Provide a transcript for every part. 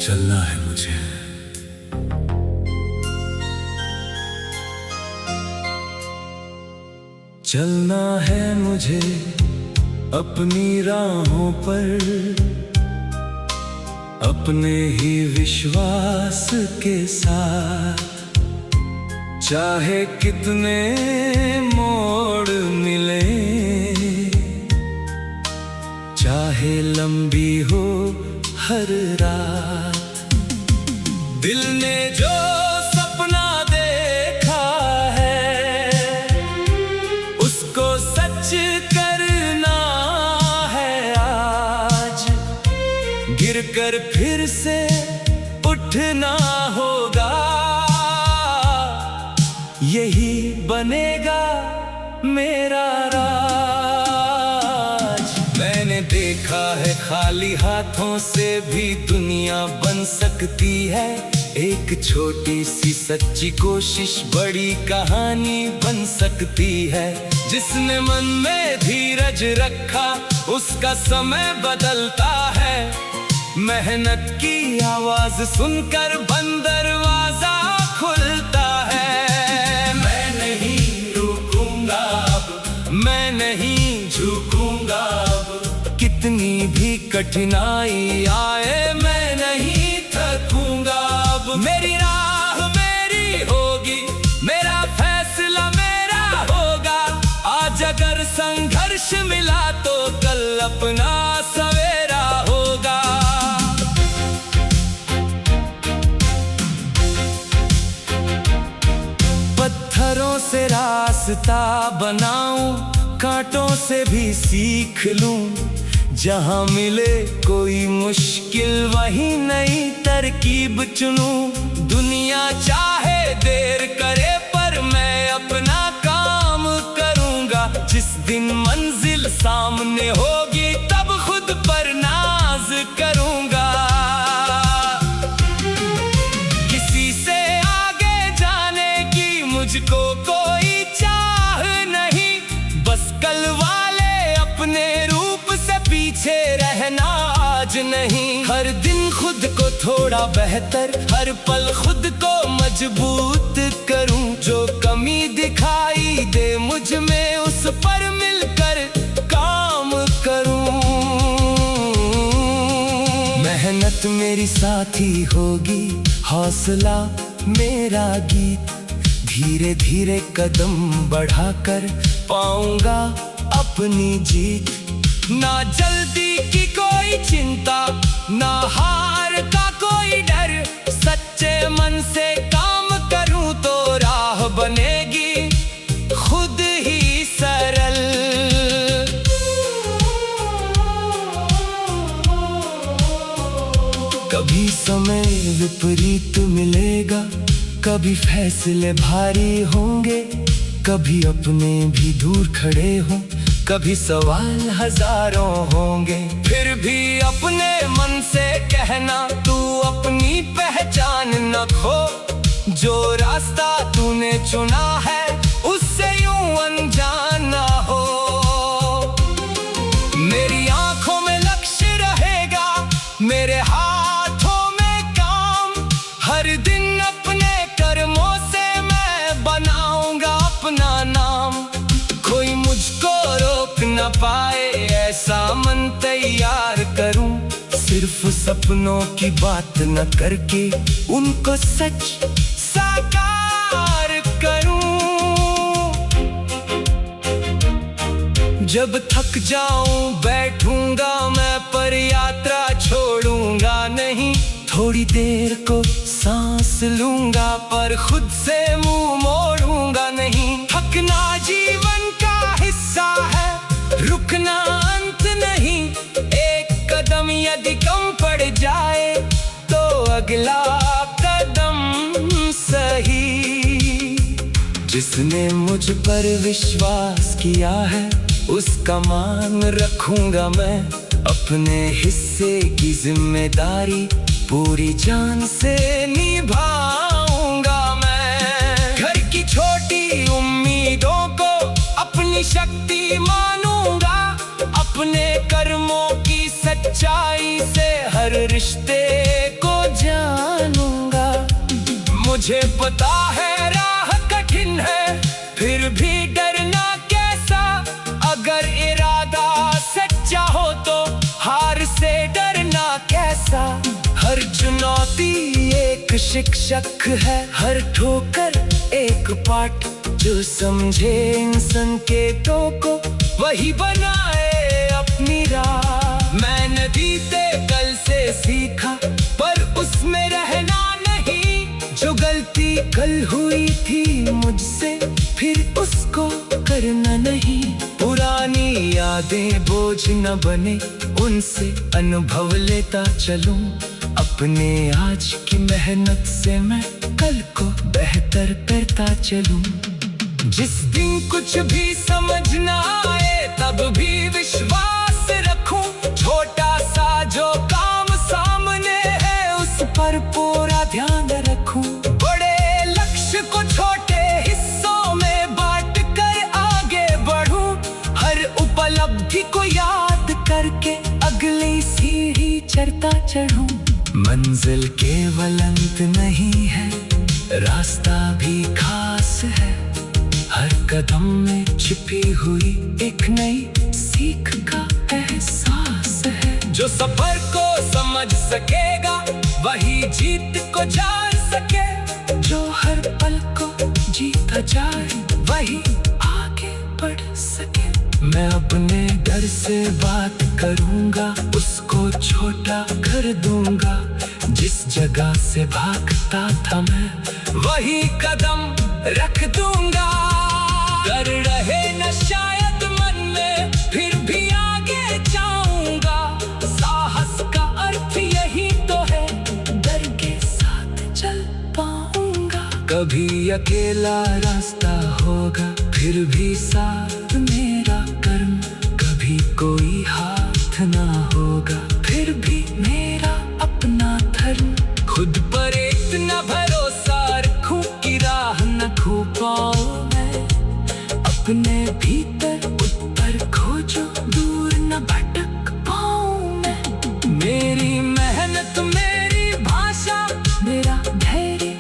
चलना है मुझे। चलना है मुझे अपनी राहों पर, अपने ही विश्वास के साथ। चाहे कितने मोड़ मिले, चाहे लंबी हो हर रात। दिल ने जो सपना देखा है, उसको सच करना है आज। गिरकर फिर से उठना होगा, यही बनेगा मेरा राज। मैंने देखा है खाली हाथों से भी दुनिया बन सकती है। एक छोटी सी सच्ची कोशिश बड़ी कहानी बन सकती है। जिसने मन में धीरज रखा उसका समय बदलता है। मेहनत की आवाज सुनकर बंद दरवाजा खुलता है। मैं नहीं रुकूंगा अब, मैं नहीं झुकूंगा अब। कितनी भी कठिनाई आए मैं नहीं थकूंगा अब। मेरी राह मेरी होगी, मेरा फैसला मेरा होगा। आज अगर संघर्ष मिला तो कल अपना सवेरा होगा। पत्थरों से रास्ता बनाऊं, कांटों से भी सीख लूं। जहां मिले कोई मुश्किल वहीं नई तरकीब चुनूं। दुनिया चाहे देर करे पर मैं अपना काम करूंगा। जिस दिन मंजिल सामने होगी तब खुद पर नाज करूंगा। किसी से आगे जाने की मुझको कोई चाह नहीं। बस कल वाले अपने रूप से पीछे रहना आज नहीं। हर दिन खुद को थोड़ा बेहतर, हर पल खुद को मजबूत करूं। जो कमी दिखाई दे मुझ में उस पर मिलकर काम करूं। मेहनत मेरी साथी होगी, हौसला मेरा गीत। धीरे धीरे कदम बढ़ाकर पाऊंगा अपनी जीत। ना जल्दी की कोई चिंता, ना हार का कोई डर। सच्चे मन से काम करूं तो राह बनेगी खुद ही सरल। कभी समय विपरीत मिलेगा, कभी फैसले भारी होंगे। कभी अपने भी दूर खड़े हों, कभी सवाल हजारों होंगे। फिर भी अपने मन से कहना तू अपनी पहचान न खो। जो रास्ता तूने चुना है उससे यूं अनजान ना हो। मेरी आंखों में लक्ष्य रहेगा, मेरे हाथों में काम। हर दिन अपने कर्मों से मैं बनाऊंगा अपना नाम। कोई मुझको रोक न पाए ऐसा मन तैयार करूं। सिर्फ सपनों की बात न करके उनको सच साकार करूं। जब थक जाऊं बैठूंगा मैं, पर यात्रा छोड़ूंगा नहीं। थोड़ी देर को सांस लूंगा पर खुद से मुंह मोड़ूंगा नहीं। थकना जीवन का हिस्सा है, रुकना अंत नहीं। एक कदम यदि कम पड़ जाए तो अगला कदम सही। जिसने मुझ पर विश्वास किया है उसका मान रखूंगा मैं। अपने हिस्से की जिम्मेदारी पूरी जान से निभाऊंगा मैं। घर की छोटी उम्मीदों को अपनी शक्ति मानूंगा। अपने कर्मों की सच्चाई से हर रिश्ते को मुझे पता है राह कठिन है, फिर भी डरना कैसा। अगर इरादा सच्चा हो तो हार से डरना कैसा। हर चुनौती एक शिक्षक है, हर ठोकर एक पाठ। जो समझे इन संकेतों को वही बनाए अपनी राह। मैंने बीते कल से सीखा पर उसमें रहना नहीं। जो गलती कल हुई थी मुझसे फिर उसको करना नहीं। पुरानी यादें बोझ न बने, उनसे अनुभव लेता चलूं। अपने आज की मेहनत से मैं कल को बेहतर करता चलूं। जिस दिन कुछ भी समझ ना आए तब भी विश्वास रखूं। छोटा सा जो काम सामने है उस पर पूरा ध्यान रखूं। बड़े लक्ष्य को छोटे हिस्सों में बांट कर आगे बढ़ूं। हर उपलब्धि को याद करके अगली सीढ़ी चढ़ता चढ़ूं। मंजिल केवल अंत नहीं है, रास्ता भी खास है। हर कदम में छिपी हुई एक नई सीख का एहसास है। जो सफर को समझ सकेगा वही जीत को जान सके। जो हर पल को जीता जाए वही आगे बढ़ सके। मैं अपने डर से बात करूंगा, उसको छोटा कर दूंगा। जिस जगह से भागता था मैं वही कदम रख दूंगा। डर रहे न शायद मन में फिर भी आगे जाऊंगा। साहस का अर्थ यही तो है, डर के साथ चल पाऊंगा। कभी अकेला रास्ता होगा फिर भी साथ मेरा कर्म। कभी कोई हाथ ना होगा फिर भी मेरा अपना धर्म। खुद पर इतना भरोसा रखूं कि राह न खो पाऊं मैं। अपने भीतर उत्तर खोजो, दूर न भटक पाऊं मैं। मेरी मेहनत मेरी भाषा, मेरा धैर्य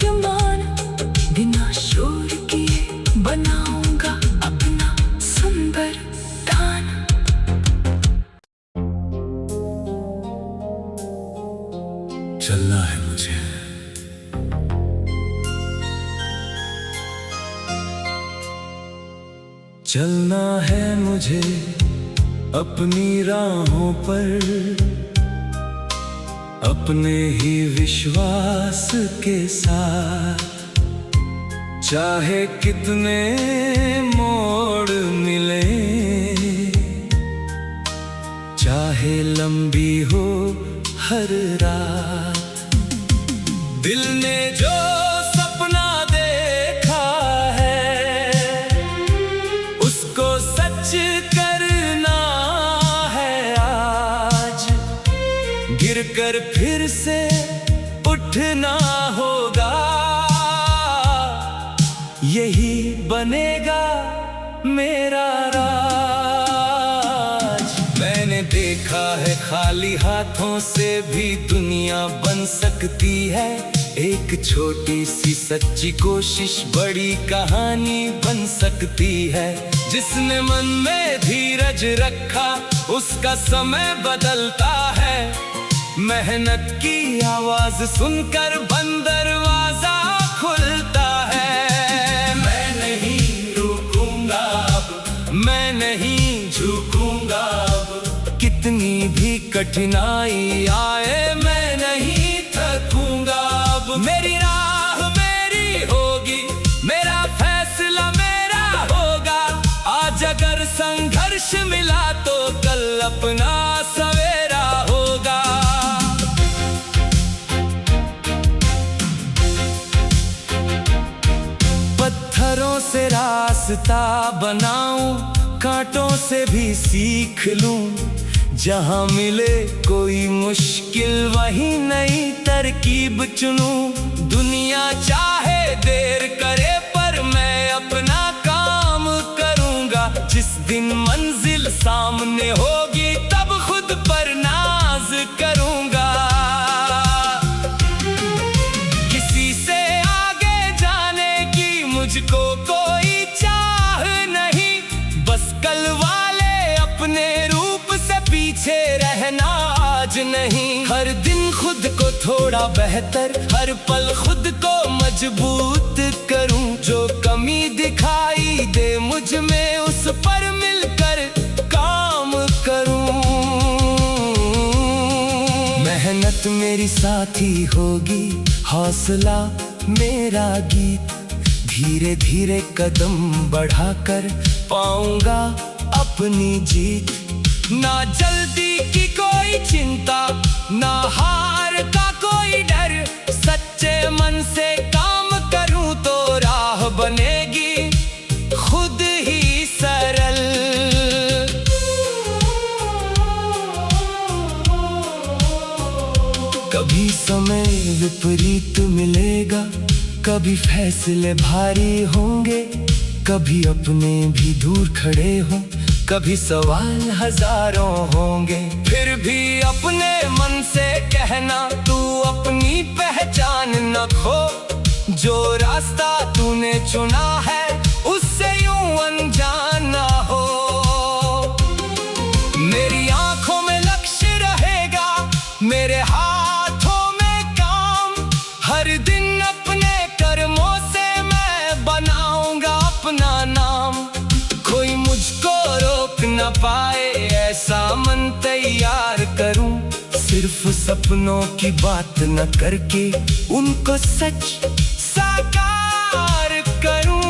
ईमान। बिना शोर किए बनाऊंगा अपना सुंदर दान। चलना है मुझे, चलना है मुझे अपनी राहों पर। अपने ही विश्वास के साथ, चाहे कितने मोड़ मिले, चाहे लंबी हो हर रात। दिल ने जो सपना देखा है उसको सच करना है आज। गिरकर फिर से उठना होगा, यही बनेगा मेरा राज। मैंने देखा है खाली हाथों से भी दुनिया बन सकती है। एक छोटी सी सच्ची कोशिश बड़ी कहानी बन सकती है। जिसने मन में धीरज रखा उसका समय बदलता है। मेहनत की आवाज सुनकर बंद दरवाजा खुलता है। मैं नहीं रुकूंगा अब, मैं नहीं झुकूंगा अब। कितनी भी कठिनाई आए मैं नहीं थकूंगा अब। मेरी राह मेरी होगी, मेरा फैसला मेरा होगा। आज अगर संघर्ष मिला तो कल अपना सवेरा होगा। पत्थरों से रास्ता बनाऊं, कांटों से भी सीख लूं। जहां मिले कोई मुश्किल वहीं नई तरकीब चुनूं। दुनिया चाहे देर करे पर मैं अपना काम करूंगा। जिस दिन मंजिल सामने होगी तब खुद पर नाज करूंगा। किसी से पीछे रहना आज नहीं। हर दिन खुद को थोड़ा बेहतर, हर पल खुद को मजबूत करूं। जो कमी दिखाई दे मुझ में उस पर मिलकर काम करूं। मेहनत मेरी साथी होगी, हौसला मेरा गीत। धीरे धीरे कदम बढ़ाकर पाऊंगा अपनी जीत। ना जल्दी की कोई चिंता, ना हार का कोई डर। सच्चे मन से काम करूं तो राह बनेगी खुद ही सरल। कभी समय विपरीत मिलेगा, कभी फैसले भारी होंगे। कभी अपने भी दूर खड़े हों, कभी सवाल हजारों होंगे। फिर भी अपने मन से कहना, तू अपनी पहचान न खो। जो रास्ता तूने चुना है उससे यूं अनजान ना हो। मेरी आंखों में लक्ष्य रहेगा, मेरे हाथों में काम। हर दिन अपने कर्मों से मैं बनाऊंगा अपना नाम। कोई मुझको रोक न पाए, ऐसा मन तैयार करूं। सिर्फ सपनों की बात न करके उनको सच साकार करूं।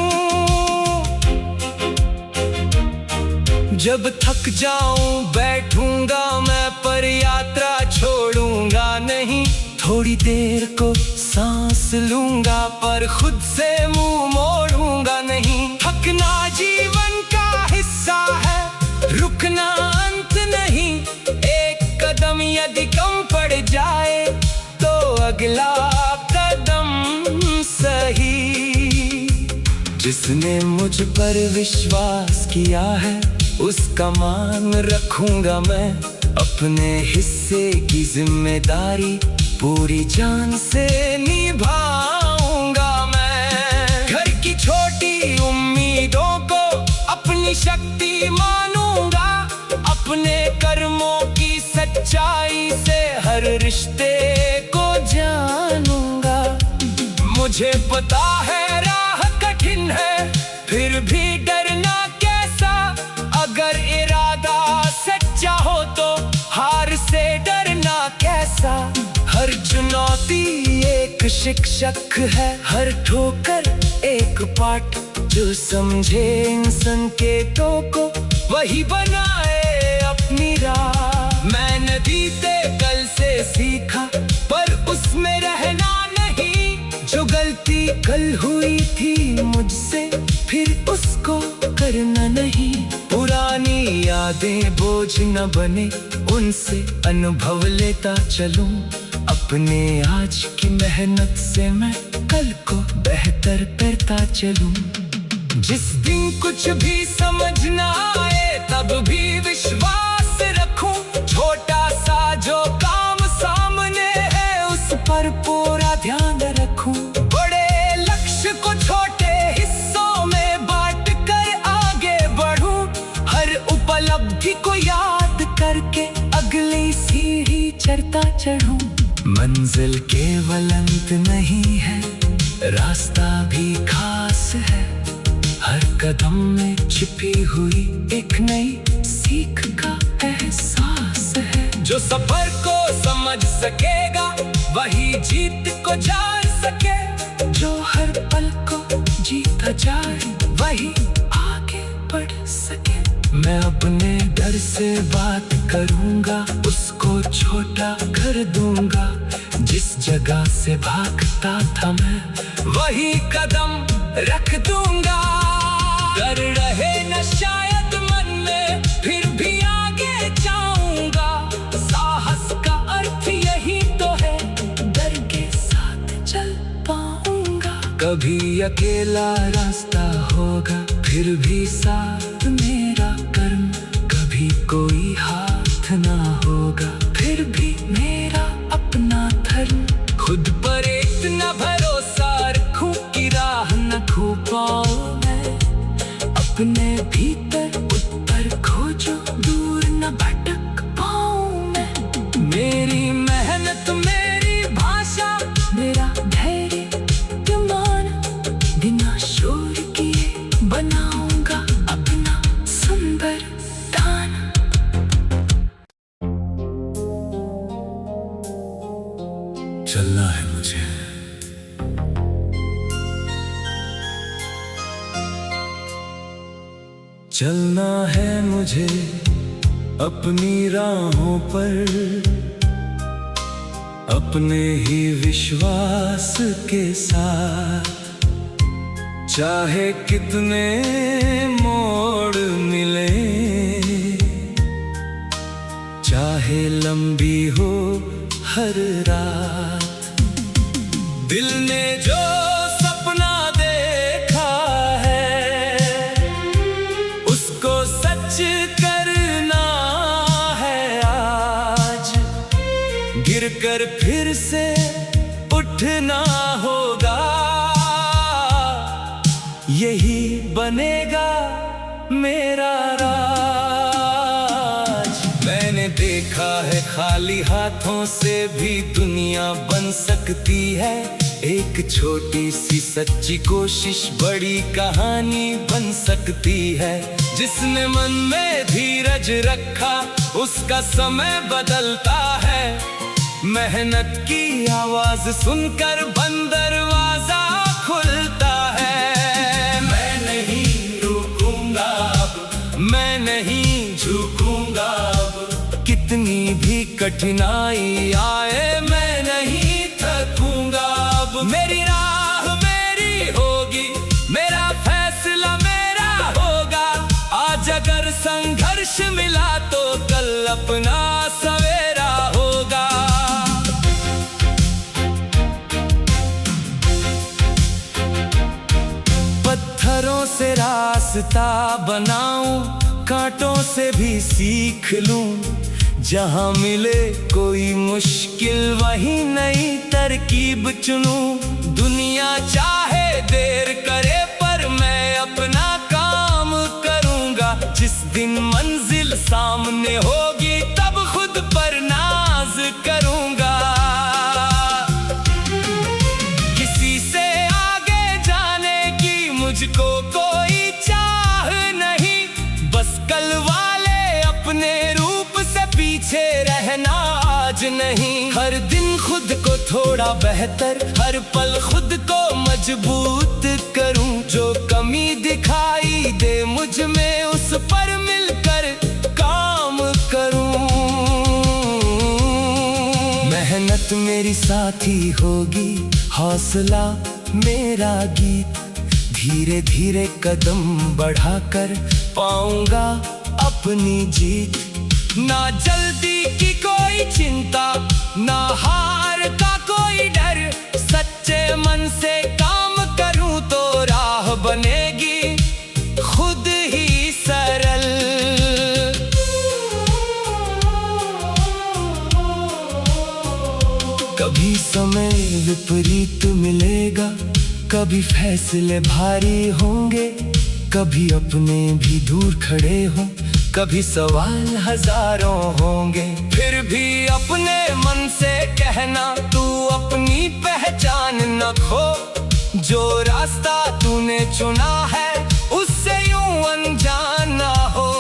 जब थक जाऊं बैठूंगा मैं, पर यात्रा छोड़ूंगा नहीं। थोड़ी देर को सांस लूंगा, पर खुद से मुंह मोड़ूंगा नहीं। थकना जीवन का हिस्सा है, रुकना अंत नहीं। एक कदम यदि कम पड़ जाए तो अगला कदम सही। जिसने मुझ पर विश्वास किया है उसका मान रखूंगा मैं। अपने हिस्से की जिम्मेदारी पूरी जान से निभाऊंगा मैं। घर की छोटी उम्मीदों को अपनी शक्ति मानूंगा। अपने कर्मों की सच्चाई से हर रिश्ते को जानूंगा। मुझे पता है राह कठिन है, फिर भी डरना कैसा। अगर इरादा सच्चा हो तो हार से डरना कैसा। हर चुनौती एक शिक्षक है, हर ठोकर एक पाठ। जो समझे इन संकेतों को वही बनाए अपनी राह। मैंने बीते कल से सीखा, पर उसमें रहना नहीं। जो गलती कल हुई थी मुझसे फिर उसको करना नहीं। पुरानी यादें बोझ न बने, उनसे अनुभव लेता चलूं। अपने आज की मेहनत से मैं कल को बेहतर करता चलूं। जिस दिन कुछ भी समझ ना आए तब भी विश्वास रखूं। छोटा सा जो काम सामने है उस पर पूरा ध्यान रखूं। बड़े लक्ष्य को छोटे हिस्सों में बांट कर आगे बढ़ूं। हर उपलब्धि को याद करके अगली सीढ़ी चढ़ता चढ़ूं। मंजिल केवल अंत नहीं है, रास्ता भी खास है। हर कदम में छिपी हुई एक नई सीख का एहसास है। जो सफर को समझ सकेगा वही जीत को जान सके। जो हर पल को जीता जाए वही आगे बढ़ सके। मैं अपने डर से बात करूंगा, उसको छोटा कर दूंगा। जिस जगह से भागता था मैं वही कदम रख दूंगा। डर रहे न शायद मन में, फिर भी आगे जाऊंगा। साहस का अर्थ यही तो है, डर के साथ चल पाऊंगा। कभी अकेला रास्ता होगा, फिर भी साथ मेरा कर्म। कभी कोई हाथ ना होगा, फिर भी मेरा अपना धर्म। खुद पर इतना भरोसा रखूं कि राह न खो पाऊं मैं। अपने भीतर उत्तर खोजो, दूर न भटक पाऊं। चलना है मुझे। चलना है मुझे अपनी राहों पर, अपने ही विश्वास के साथ। चाहे कितने मोड़ मिले, चाहे लंबी हो हर रात। दिल ने जो सपना देखा है, उसको सच करना है आज। गिरकर फिर से उठना होगा, यही बनेगा मेरा राज। मैंने देखा है खाली हाथों से भी दुनिया बन सकती है। एक छोटी सी सच्ची कोशिश बड़ी कहानी बन सकती है। जिसने मन में धीरज रखा उसका समय बदलता है। मेहनत की आवाज सुनकर बंद दरवाजा खुलता है। मैं नहीं रुकूंगा अब, मैं नहीं झुकूंगा अब। कितनी भी कठिनाई आए मैं नहीं थकूंगा अब। मेरी राह मेरी होगी, मेरा फैसला मेरा होगा। आज अगर संघर्ष मिला तो कल अपना सवेरा होगा। पत्थरों से रास्ता बनाऊं, कांटों से भी सीख लूं। जहां मिले कोई मुश्किल वहीं नई तरकीब चुनूं। दुनिया चाहे देर करे पर मैं अपना काम करूंगा। जिस दिन मंजिल सामने होगी तब खुद पर नाज करूंगा। किसी से आगे जाने की मुझको कोई चाह नहीं। बस कल वाले अपने रूप से पीछे रहना आज नहीं। हर दिन खुद को थोड़ा बेहतर, हर पल खुद को मजबूत करूं। जो कमी दिखाई दे मुझ में उस पर मिलकर काम करूं। मेहनत मेरी साथी होगी, हौसला मेरा गीत। धीरे धीरे कदम बढ़ाकर पाऊंगा अपनी जीत। ना जल्दी की कोई चिंता, ना हार का कोई डर। सच्चे मन से काम करूं तो राह बनेगी खुद ही सरल। कभी समय विपरीत मिलेगा, कभी फैसले भारी होंगे। कभी अपने भी दूर खड़े हों, कभी सवाल हजारों होंगे। फिर भी अपने मन से कहना तू अपनी पहचान न खो। जो रास्ता तूने चुना है उससे यूं अनजान ना हो।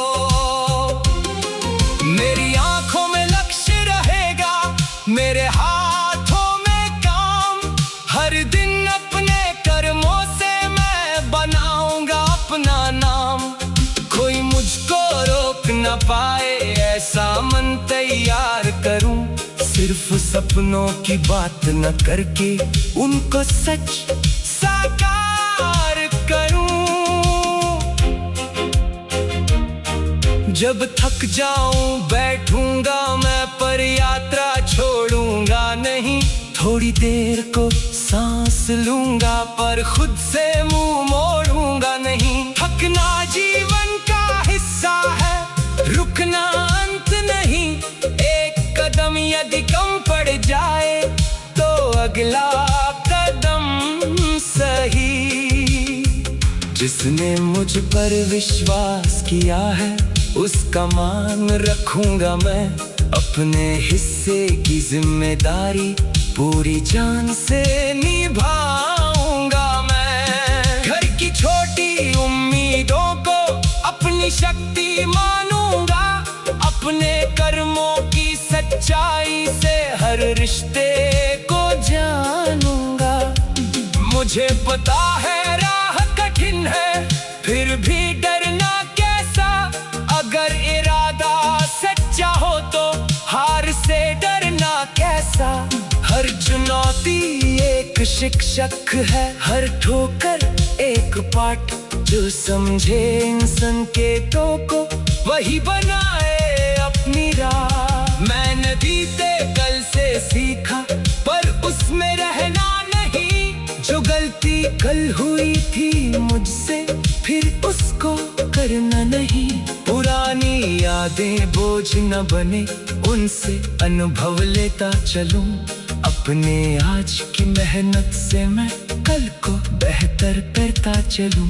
मेरी आंखों में लक्ष्य रहेगा, मेरे हाथों में काम। हर दिन अपने कर्मों से मैं बनाऊंगा अपना नाम। कोई मुझको रोक न पाए ऐसा मन तैयार करूं। सिर्फ सपनों की बात न करके उनको सच साकार करूं। जब थक जाऊं बैठूंगा मैं, पर यात्रा छोड़ूंगा नहीं। थोड़ी देर को सांस लूंगा पर खुद से मुंह मोड़ूंगा नहीं। थकना जीवन का हिस्सा है, रुकना अंत नहीं। एक कदम यदि कम पड़ जाए तो अगला कदम सही। जिसने मुझ पर विश्वास किया है उसका मान रखूंगा मैं। अपने हिस्से की जिम्मेदारी पूरी जान से निभाऊंगा मैं। घर की छोटी उम्मीदों को अपनी शक्ति मानूंगा। अपने कर्मों की सच्चाई से हर रिश्ते को मुझे पता है राह कठिन है, फिर भी डरना कैसा। अगर इरादा सच्चा हो तो हार से डरना कैसा। हर चुनौती एक शिक्षक है, हर ठोकर एक पाठ। जो समझे इन संकेतों को वही बनाए अपनी राह। मैंने बीते कल से सीखा पर उसमें रहना नहीं। जो गलती कल हुई थी मुझसे फिर उसको करना नहीं। पुरानी यादें बोझ न बने, उनसे अनुभव लेता चलूं। अपने आज की मेहनत से मैं कल को बेहतर करता चलूं।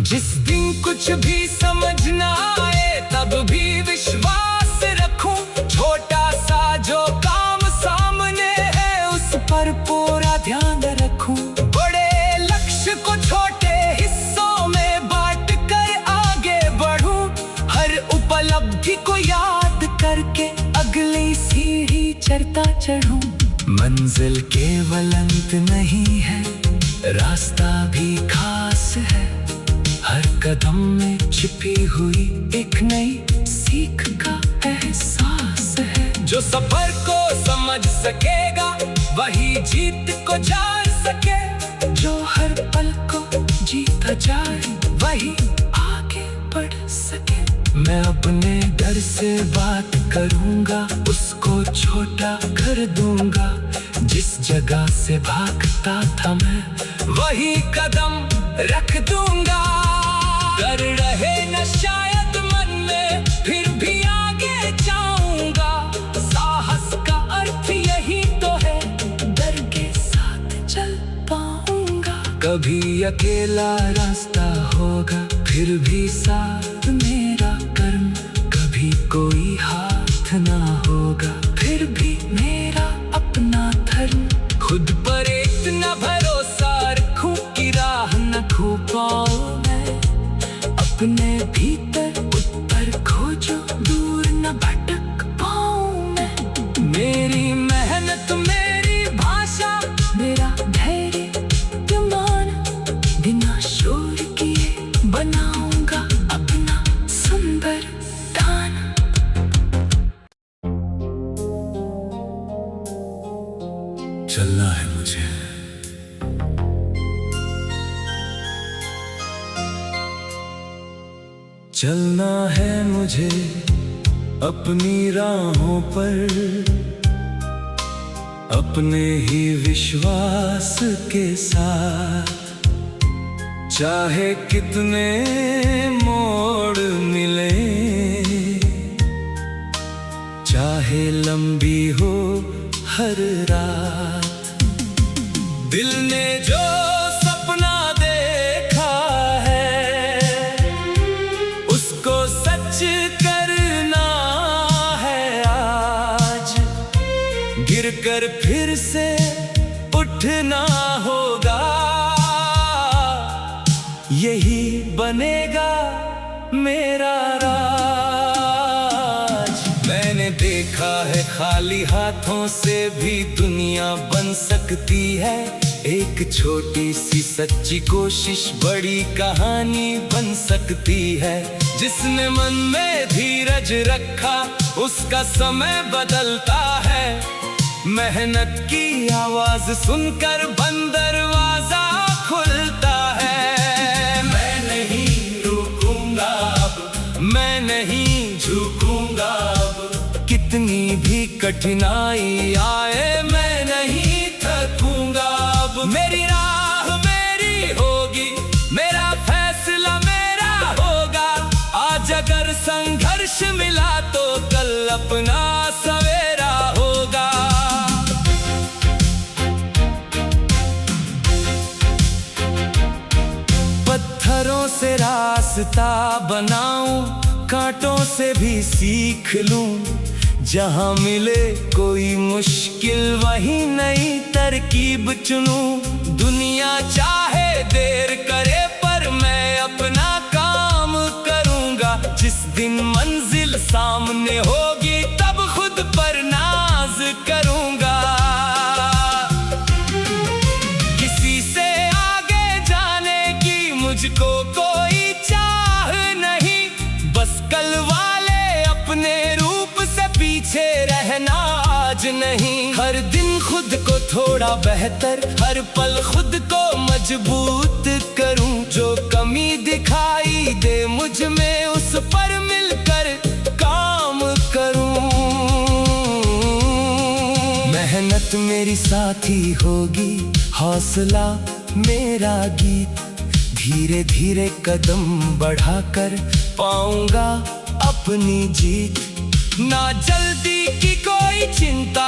जिस दिन कुछ भी समझ ना आए तब भी विश्वास रखूं। छोटा सा जो काम सामने है उस पर पूरा ध्यान रखूं। बड़े लक्ष्य को छोटे हिस्सों में बांट कर आगे बढ़ूं। हर उपलब्धि को याद करके अगली सीढ़ी चढ़ता चढ़ूं। मंजिल केवल अंत नहीं है, रास्ता भी खास है। हर कदम में छिपी हुई एक नई सीख का एहसास है। जो सफर को समझ सकेगा वही जीत को जान सके। जो हर पल को जीता जाए वही आगे बढ़ सके। मैं अपने डर से बात करूंगा, उसको छोटा कर दूंगा। जिस जगह से भागता था मैं वही कदम रख दूंगा। डर रहे न शायद मन में फिर भी आगे जाऊंगा। साहस का अर्थ यही तो है, डर के साथ चल पाऊंगा। कभी अकेला रास्ता होगा फिर भी साथ मेरा कर्म। कभी कोई हाथ ना होगा फिर भी मेरा अपना धर्म। खुद पर इतना भरोसा रखूं कि राह न खो पाऊं मैं। अपने भीतर उत्तर खोजो, दूर न भटक पाऊं मैं। मेरी मेहनत मेरी भाषा, मेरा धैर्य ईमान। बिना शोर किए बनाऊंगा अपना सुंदर दान। चलना है मुझे, चलना है मुझे अपनी राहों पर। अपने ही विश्वास के साथ। चाहे कितने मोड़ मिले, चाहे लंबी हो हर रात। दिल ने जो सपना देखा है उसको सच करना है आज। गिरकर फिर से उठना होगा, यही बनेगा मेरा राज। मैंने देखा है खाली हाथों से भी दुनिया बन सकती है। एक छोटी सी सच्ची कोशिश बड़ी कहानी बन सकती है। जिसने मन में धीरज रखा उसका समय बदलता है। मेहनत की आवाज सुनकर बंद दरवाजा खुलता है। मैं नहीं रुकूंगा अब, मैं नहीं झुकूंगा अब। कितनी भी कठिनाई आए मैं नहीं थकूंगा अब। मेरी राह मेरी होगी, मेरा फैसला मेरा होगा। आज अगर संघर्ष मिला तो कल अपना सवेरा होगा। पत्थरों से रास्ता बनाऊं, कांटों से भी सीख लूं। जहां मिले कोई मुश्किल वहीं नई तरकीब चुनूं। दुनिया चाहे देर करे पर मैं अपना काम करूंगा। जिस दिन मंजिल सामने होगी तब खुद पर नाज करूंगा। किसी से रहना आज नहीं। हर दिन खुद को थोड़ा बेहतर, हर पल खुद को मजबूत करूं। जो कमी दिखाई दे मुझ में उस पर मिलकर काम करूं। मेहनत मेरी साथी होगी, हौसला मेरा गीत। धीरे धीरे कदम बढ़ाकर पाऊंगा अपनी जीत। ना जल्दी की कोई चिंता,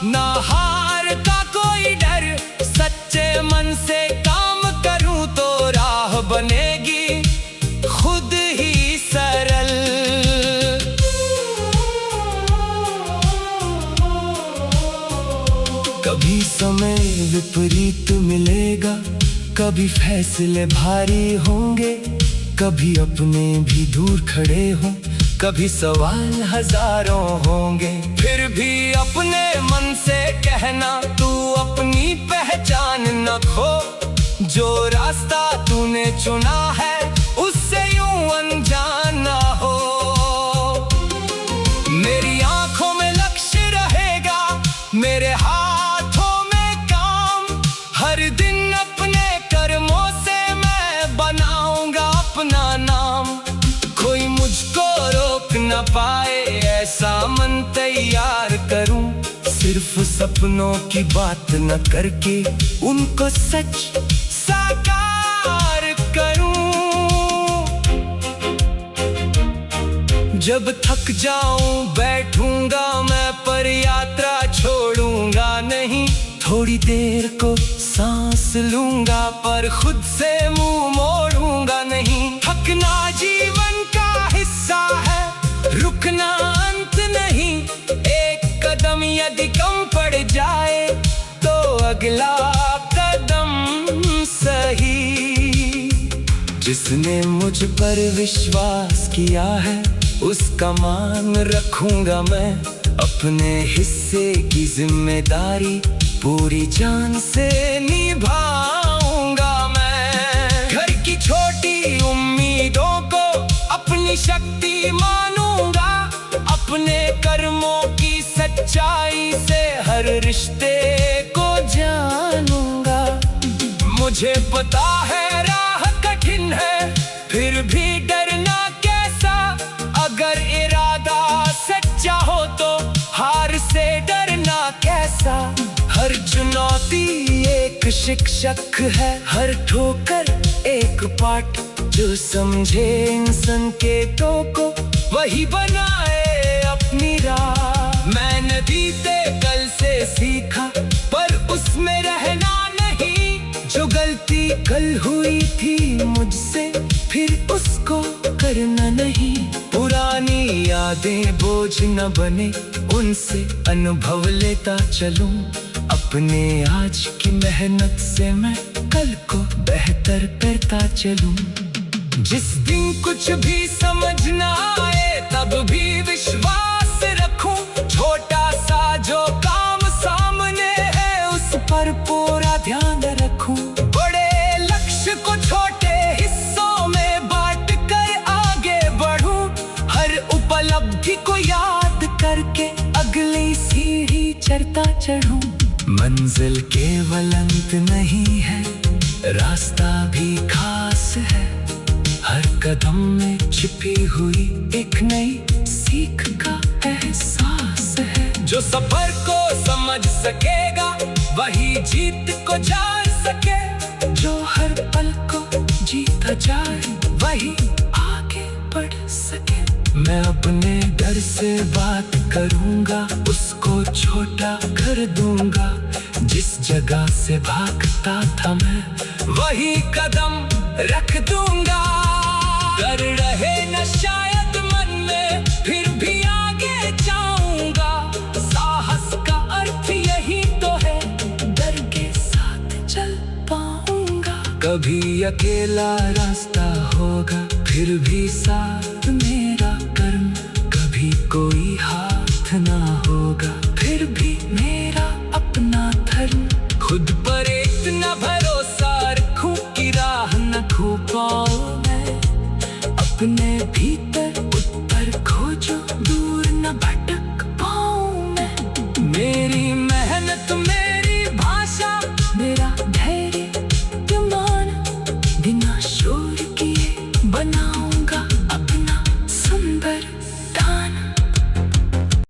ना हार का कोई डर। सच्चे मन से काम करूं तो राह बनेगी खुद ही सरल। कभी समय विपरीत मिलेगा, कभी फैसले भारी होंगे। कभी अपने भी दूर खड़े हों, कभी सवाल हजारों होंगे। फिर भी अपने मन से कहना, तू अपनी पहचान न खो। जो रास्ता तूने चुना है उससे यूं अनजान ना हो। मेरी आंखों में लक्ष्य रहेगा, मेरे हाथों में काम। हर दिन अपने कर्मों से मैं बनाऊंगा अपना नाम। कोई मुझको रोक न पाए ऐसा मन तैयार करूं। सिर्फ सपनों की बात न करके उनको सच साकार करूं। जब थक जाऊं बैठूंगा मैं, पर यात्रा छोड़ूंगा नहीं। थोड़ी देर को सांस लूंगा, पर खुद से मुंह मोड़ूंगा नहीं। थकना जीवन का हिस्सा है, रुकना अंत नहीं। एक कदम यदि कम पड़ जाए तो अगला कदम सही। जिसने मुझ पर विश्वास किया है उसका मान रखूंगा मैं। अपने हिस्से की जिम्मेदारी पूरी जान से निभाऊंगा मैं। घर की छोटी उम्मीदों को अपनी शक्ति मानूंगा। अपने कर्मों की सच्चाई से हर रिश्ते को जानूंगा। मुझे पता है राह कठिन है, फिर भी डरना कैसा। अगर इरादा सच्चा हो तो हार से डरना कैसा। हर चुनौती एक शिक्षक है, हर ठोकर एक पाठ। जो समझे इन संकेतों को वही बनाए अपनी राह। मैंने बीते कल से सीखा, पर उसमें रहना नहीं। जो गलती कल हुई थी मुझसे फिर उसको करना नहीं। पुरानी यादें बोझ न बने, उनसे अनुभव लेता चलूं। अपने आज की मेहनत से मैं कल को बेहतर करता चलूं। जिस दिन कुछ भी समझ ना आए तब भी विश्वास रखूं। छोटा सा जो काम सामने है उस पर पूरा ध्यान रखूं। बड़े लक्ष्य को छोटे हिस्सों में बांट कर आगे बढ़ूं। हर उपलब्धि को याद करके अगली सीढ़ी चढ़ता चढ़ूं। मंजिल केवल अंत नहीं है, रास्ता भी खास है। हर कदम में छिपी हुई एक नई सीख का एहसास है। जो सफर को समझ सकेगा वही जीत को जान सके। जो हर पल को जीता जाए वही आगे बढ़ सके। मैं अपने डर से बात करूंगा, उसको छोटा कर दूंगा। जिस जगह से भागता था मैं वही कदम रख दूंगा। डर रहे न शायद मन में फिर भी आगे जाऊंगा। साहस का अर्थ यही तो है, डर के साथ चल पाऊंगा। कभी अकेला रास्ता होगा फिर भी साथ मेरा कर्म। कभी कोई हाथ ना